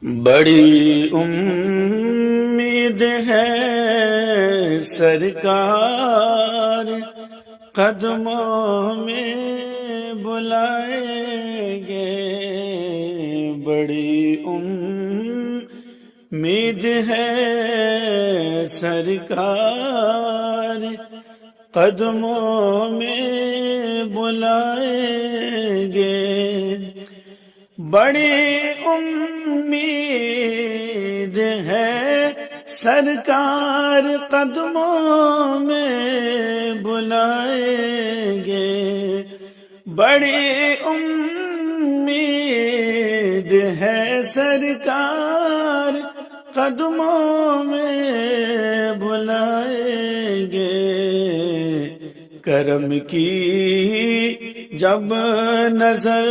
بڑی امید ہے سرکار قدموں میں بلائیں گے، بڑی امید ہے سرکار قدموں میں بلائیں گے، بڑی امید ہے سرکار قدموں میں بلائیں گے، بڑی امید ہے سرکار قدموں میں بلائیں گے، کرم کی جب نظر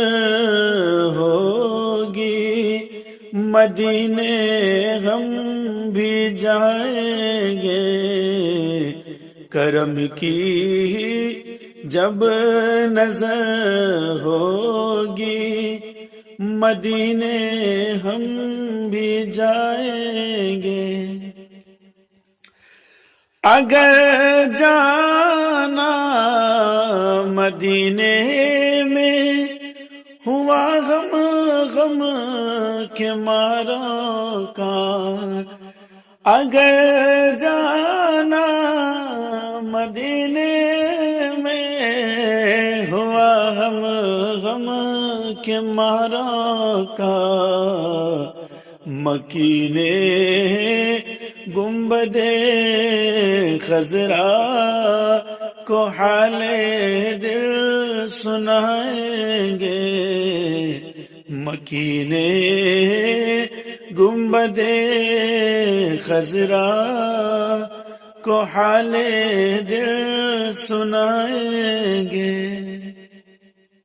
ہوگی مدینے ہم بھی جائیں گے، کرم کی جب نظر ہوگی مدینے ہم بھی جائیں گے، اگر جانا مدینے میں ہوا غم غم کے ماروں کا، اگر جانا مدینے میں ہوا غم غم کے ماروں کا، مکینے گنبد خضرا کو حال دل سنائیں گے، مکینے گنبد خضرا کو حال دل سنائیں گے۔